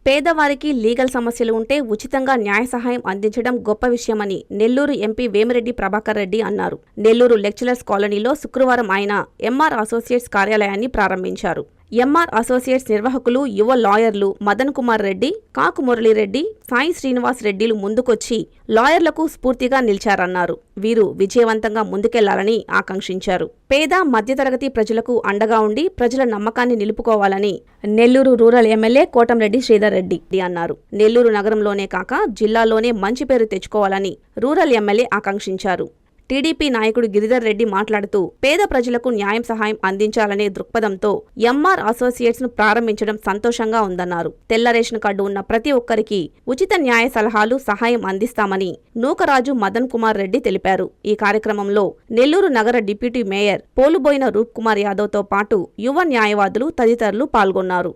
పేదవారికి లీగల్ సమస్యలు ఉంటే ఉచితంగా న్యాయ సహాయం అందించడం గొప్ప విషయమని నెల్లూరు ఎంపీ వేమిరెడ్డి ప్రభాకర్ రెడ్డి అన్నారు. నెల్లూరు లెక్చరర్స్ కాలనీలో శుక్రవారం ఆయన ఎంఆర్ అసోసియేట్స్ కార్యాలయాన్ని ప్రారంభించారు. ఎంఆర్ అసోసియేట్స్ నిర్వాహకులు, యువ లాయర్లు మదన్ కుమార్ రెడ్డి, కాకు మురళీరెడ్డి, సాయి శ్రీనివాస్ రెడ్డిలు ముందుకొచ్చి లాయర్లకు స్ఫూర్తిగా నిలిచారన్నారు. వీరు విజయవంతంగా ముందుకెళ్లాలని ఆకాంక్షించారు. పేద మధ్యతరగతి ప్రజలకు అండగా ఉండి ప్రజల నమ్మకాన్ని నిలుపుకోవాలని నెల్లూరు రూరల్ ఎమ్మెల్యే కోటంరెడ్డి శ్రీధర్ రెడ్డి అన్నారు. నెల్లూరు నగరంలోనే కాక జిల్లాలోనే మంచి పేరు తెచ్చుకోవాలని రూరల్ ఎమ్మెల్యే ఆకాంక్షించారు. టీడీపీ నాయకుడు గిరిధర్ రెడ్డి మాట్లాడుతూ పేద ప్రజలకు న్యాయం సహాయం అందించాలనే దృక్పథంతో ఎంఆర్ అసోసియేట్స్ ను ప్రారంభించడం సంతోషంగా ఉందన్నారు. తెల్ల రేషన్ కార్డు ఉన్న ప్రతి ఒక్కరికి ఉచిత న్యాయ సలహాలు, సహాయం అందిస్తామని నూకరాజు మదన్ కుమార్ రెడ్డి తెలిపారు. ఈ కార్యక్రమంలో నెల్లూరు నగర డిప్యూటీ మేయర్ పోలుబోయిన రూప్ కుమార్ యాదవ్ తో పాటు యువ న్యాయవాదులు తదితరులు పాల్గొన్నారు.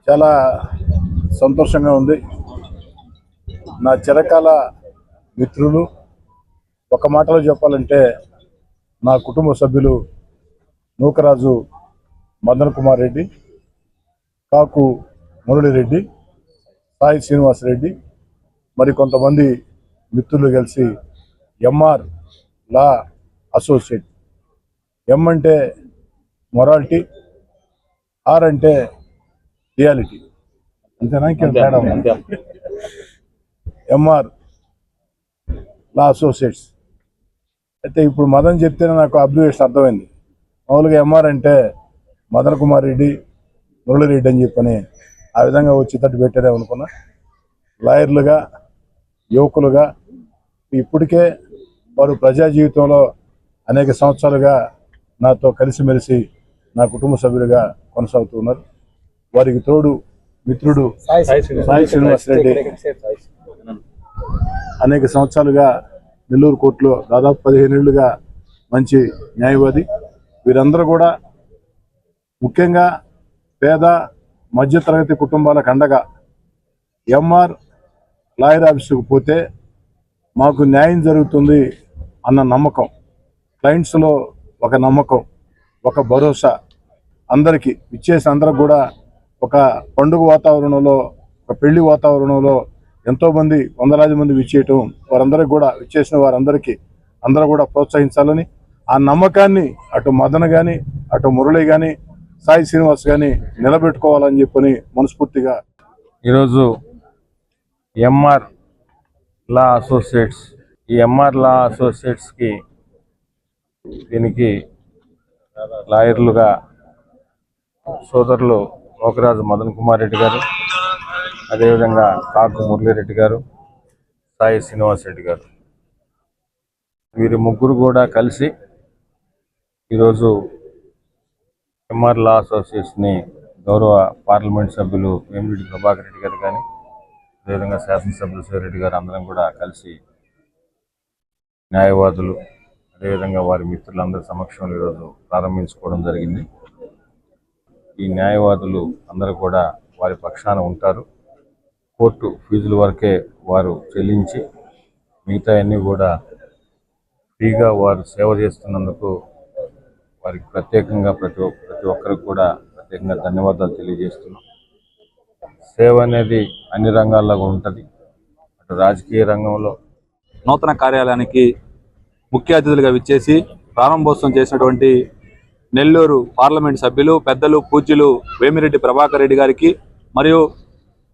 చాలా సంతోషంగా ఉంది. నా చిరకాల మిత్రులు, ఒక మాటలో చెప్పాలంటే నా కుటుంబ సభ్యులు నూకరాజు మదన్ కుమార్ రెడ్డి, కాకు మురళీరెడ్డి, సాయి శ్రీనివాస్ రెడ్డి, మరి కొంతమంది మిత్రులు కలిసి ఎంఆర్ లా అసోసియేట్. ఎం అంటే మొరాలిటీ, ఆర్ అంటే రియాలిటీ. అంతేనా? తేడా ఎంఆర్ లా అసోసియేట్స్ అయితే ఇప్పుడు మదన్ చెప్తేనే నాకు అబ్జర్వేషన్ అర్థమైంది. మామూలుగా ఎంఆర్ అంటే మదన్ కుమార్ రెడ్డి, మురళీరెడ్డి అని చెప్పని ఆ విధంగా వచ్చి తట్టు పెట్టారే అనుకున్నా. లాయర్లుగా, యువకులుగా ఇప్పటికే వారు ప్రజా జీవితంలో అనేక సంవత్సరాలుగా నాతో కలిసిమెలిసి నా కుటుంబ సభ్యులుగా కొనసాగుతున్నారు. వారికి తోడు మిత్రుడు సాయి శ్రీనివాస్ రెడ్డి అనేక సంవత్సరాలుగా నెల్లూరు కోర్టులో దాదాపు 15 ఏళ్లుగా మంచి న్యాయవాది. వీరందరూ కూడా ముఖ్యంగా పేద మధ్యతరగతి కుటుంబాలకు అండగా ఎంఆర్ లాయర్ ఆఫీసుకు పోతే మాకు న్యాయం జరుగుతుంది అన్న నమ్మకం, క్లయింట్స్లో ఒక నమ్మకం, ఒక భరోసా అందరికీ ఇచ్చేసి అందరికి కూడా ఒక పండుగ వాతావరణంలో, ఒక పెళ్లి వాతావరణంలో ఎంతోమంది వందలాది మంది విచ్చేయటం, వారందరికీ కూడా విచ్చేసిన వారందరికీ అందరూ కూడా ప్రోత్సహించాలని, ఆ నమ్మకాన్ని అటు మదన్ కానీ, అటు మురళి కానీ, సాయి శ్రీనివాస్ కానీ నిలబెట్టుకోవాలని చెప్పని మనస్ఫూర్తిగా ఈరోజు ఎంఆర్ లా అసోసియేట్స్, ఈ ఎంఆర్ లా అసోసియేట్స్కి దీనికి లాయర్లుగా సోదరులు నూకరాజు మదన్ కుమార్ రెడ్డి గారు, అదేవిధంగా కాకు మురళీరెడ్డి గారు, సాయి శ్రీనివాస్ రెడ్డి గారు, వీరి ముగ్గురు కూడా కలిసి ఈరోజు ఎంఆర్ లా అసోసియేట్స్ని గౌరవ పార్లమెంట్ సభ్యులు వేమిరెడ్డి ప్రభాకర్ రెడ్డి గారు కానీ, అదేవిధంగా శాసనసభ్యులు శివరెడ్డి గారు అందరం కూడా కలిసి న్యాయవాదులు, అదేవిధంగా వారి మిత్రులందరి సమక్షంలో ఈరోజు ప్రారంభించుకోవడం జరిగింది. ఈ న్యాయవాదులు అందరూ కూడా వారి పక్షాన ఉంటారు. కోర్టు ఫీజుల వరకే వారు చెల్లించి మిగతా అన్నీ కూడా ఫ్రీగా వారు సేవ చేస్తున్నందుకు వారికి ప్రత్యేకంగా ప్రతి ఒక్కరికి కూడా ప్రత్యేకంగా ధన్యవాదాలు తెలియజేస్తున్నాం. సేవ అనేది అన్ని రంగాల్లో ఉంటుంది. అటు రాజకీయ రంగంలో నూతన కార్యాలయానికి ముఖ్య అతిథులుగా విచ్చేసి ప్రారంభోత్సవం చేసినటువంటి నెల్లూరు పార్లమెంట్ సభ్యులు, పెద్దలు, పూజ్యులు వేమిరెడ్డి ప్రభాకర్ రెడ్డి గారికి, మరియు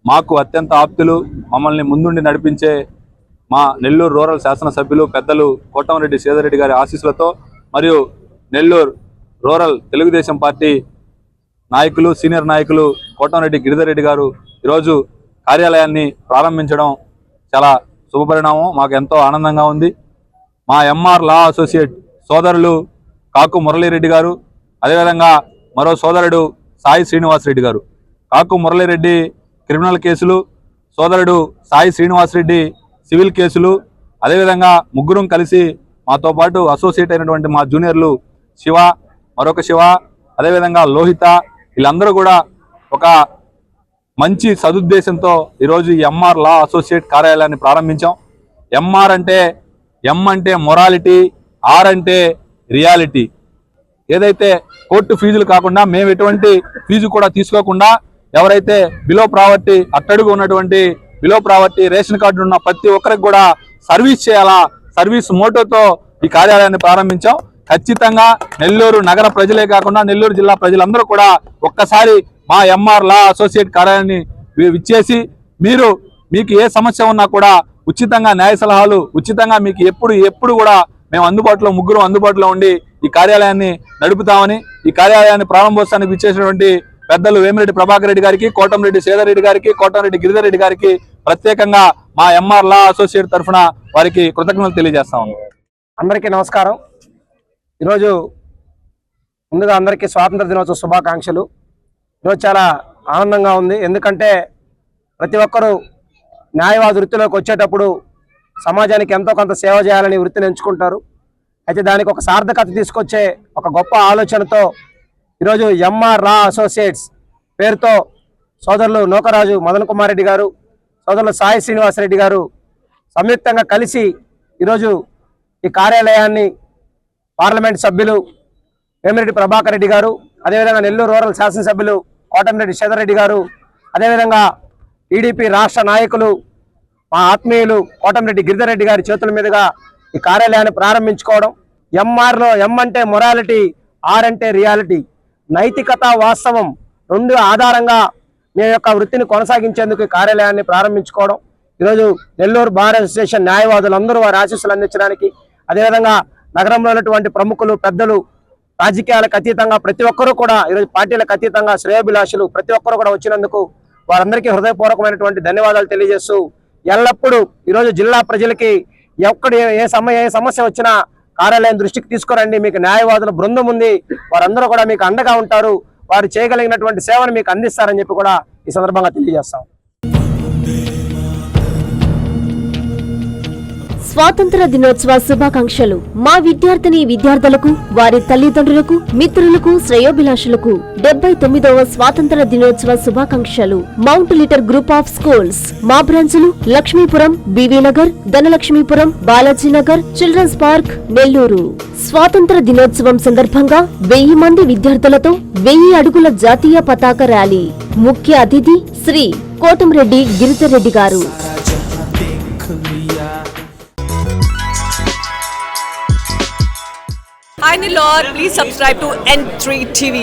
మాకు అత్యంత ఆప్తులు, మమ్మల్ని ముందుండి నడిపించే మా నెల్లూరు రూరల్ శాసనసభ్యులు పెద్దలు కోటంరెడ్డి శ్రీధర్ రెడ్డి గారి ఆశీస్సులతో, మరియు నెల్లూరు రూరల్ తెలుగుదేశం పార్టీ నాయకులు, సీనియర్ నాయకులు కోటంరెడ్డి గిరిధర్ రెడ్డి గారు ఈరోజు కార్యాలయాన్ని ప్రారంభించడం చాలా శుభపరిణామం. మాకు ఎంతో ఆనందంగా ఉంది. మా ఎంఆర్ లా అసోసియేట్ సోదరులు కాకు మురళీరెడ్డి గారు, అదేవిధంగా మరో సోదరుడు సాయి శ్రీనివాస్ రెడ్డి గారు. కాకు మురళీరెడ్డి క్రిమినల్ కేసులు, సోదరుడు సాయి శ్రీనివాస్ రెడ్డి సివిల్ కేసులు, అదేవిధంగా ముగ్గురం కలిసి మాతో పాటు అసోసియేట్ అయినటువంటి మా జూనియర్లు శివ, మరొక శివ, అదేవిధంగా లోహిత, వీళ్ళందరూ కూడా ఒక మంచి సదుద్దేశంతో ఈరోజు ఈ ఎంఆర్ లా అసోసియేట్ కార్యాలయాన్ని ప్రారంభించాం. ఎంఆర్ అంటే ఎం అంటే మొరాలిటీ, ఆర్ అంటే రియాలిటీ. ఏదైతే కోర్టు ఫీజులు కాకుండా మేము ఎటువంటి ఫీజు కూడా తీసుకోకుండా ఎవరైతే బిలో ప్రావర్టీ అట్టడుగు ఉన్నటువంటి బిలో ప్రావర్టీ రేషన్ కార్డు ఉన్న ప్రతి ఒక్కరికి కూడా సర్వీస్ చేయాలా, సర్వీస్ మోటోతో ఈ కార్యాలయాన్ని ప్రారంభించాం. ఖచ్చితంగా నెల్లూరు నగర ప్రజలే కాకుండా నెల్లూరు జిల్లా ప్రజలందరూ కూడా ఒక్కసారి మా ఎంఆర్ లా అసోసియేట్ కార్యాలయాన్ని విచ్చేసి మీకు ఏ సమస్య ఉన్నా కూడా ఉచితంగా న్యాయ సలహాలు ఉచితంగా మీకు ఎప్పుడు కూడా మేము ముగ్గురు అందుబాటులో ఉండి ఈ కార్యాలయాన్ని నడుపుతామని, ఈ కార్యాలయాన్ని ప్రారంభోత్సవానికి విచ్చేసినటువంటి పెద్దలు వేమిరెడ్డి ప్రభాకర్ రెడ్డి గారికి, కోటంరెడ్డి శ్రీధర్ రెడ్డి గారికి, కోటంరెడ్డి గిరిధర్ రెడ్డి గారికి ప్రత్యేకంగా మా ఎంఆర్ లా అసోసియేట్ తరఫున వారికి కృతజ్ఞతలు తెలియజేస్తాము. అందరికీ నమస్కారం. ఈరోజు ముందుగా అందరికీ స్వాతంత్ర దినోత్సవ శుభాకాంక్షలు. ఈరోజు చాలా ఆనందంగా ఉంది. ఎందుకంటే ప్రతి ఒక్కరూ న్యాయవాద వృత్తిలోకి వచ్చేటప్పుడు సమాజానికి ఎంతో కొంత సేవ చేయాలని వృత్తిని ఎంచుకుంటారు. అయితే దానికి ఒక సార్థకత తీసుకొచ్చే ఒక గొప్ప ఆలోచనతో ఈరోజు ఎంఆర్ లా అసోసియేట్స్ పేరుతో సోదరులు నూకరాజు మదన్ కుమార్ రెడ్డి గారు, సోదరులు సాయి శ్రీనివాసరెడ్డి గారు సంయుక్తంగా కలిసి ఈరోజు ఈ కార్యాలయాన్ని పార్లమెంట్ సభ్యులు వేమిరెడ్డి ప్రభాకర్ రెడ్డి గారు, అదేవిధంగా నెల్లూరు రూరల్ శాసనసభ్యులు కోటంరెడ్డి శ్రీధర్ రెడ్డి గారు, అదేవిధంగా టీడీపీ రాష్ట్ర నాయకులు మా ఆత్మీయులు కోటంరెడ్డి గిరిధర్ రెడ్డి గారి చేతుల మీదుగా ఈ కార్యాలయాన్ని ప్రారంభించుకోవడం. ఎంఆర్లో ఎం అంటే మొరాలిటీ, ఆర్ అంటే రియాలిటీ, నైతికత, వాస్తవం రెండు ఆధారంగా మీ యొక్క వృత్తిని కొనసాగించేందుకు ఈ కార్యాలయాన్ని ప్రారంభించుకోవడం. ఈరోజు నెల్లూరు బార్ అసోసియేషన్ న్యాయవాదులందరూ వారి ఆశీస్సులు అందించడానికి, అదేవిధంగా నగరంలో ఉన్నటువంటి ప్రముఖులు, పెద్దలు, రాజకీయాలకు అతీతంగా ప్రతి ఒక్కరూ కూడా ఈరోజు పార్టీలకు అతీతంగా శ్రేయోభిలాషులు ప్రతి ఒక్కరూ కూడా వచ్చినందుకు వారందరికీ హృదయపూర్వకమైనటువంటి ధన్యవాదాలు తెలియజేస్తూ, ఎల్లప్పుడూ ఈరోజు జిల్లా ప్రజలకి ఏ సమస్య వచ్చినా కార్యాలయం దృష్టికి తీసుకురండి. మీకు న్యాయవాదుల బృందం ఉంది, వారందరూ కూడా మీకు అండగా ఉంటారు, వారు చేయగలిగినటువంటి సేవను మీకు అందిస్తారని చెప్పి కూడా ఈ సందర్భంగా తెలియజేస్తాం. స్వాతంత్ర దినోత్సవ శుభాకాంక్షలు. మా విద్యార్థులకు, వారి తల్లిదండ్రులకు, మిత్రులకు, శ్రేయోభిలాషులకు 79వ స్వాతంత్ర దినోత్సవ శుభాకాంక్షలు. Mount Litera group of schools, మా బ్రాంచులు Lakshmipuram, BV Nagar, Dhanalakshmipuram, Balajinagar, children's park, Nellore. స్వాతంత్ర దినోత్సవం సందర్భంగా 1000 మంది విద్యార్థులతో 1000 అడుగుల జాతీయ పతాక ర్యాలీ. ముఖ్య అతిథి శ్రీ కోటంరెడ్డి గిరిధర్ రెడ్డి గారు. Hi Nilor, please subscribe to N3 TV.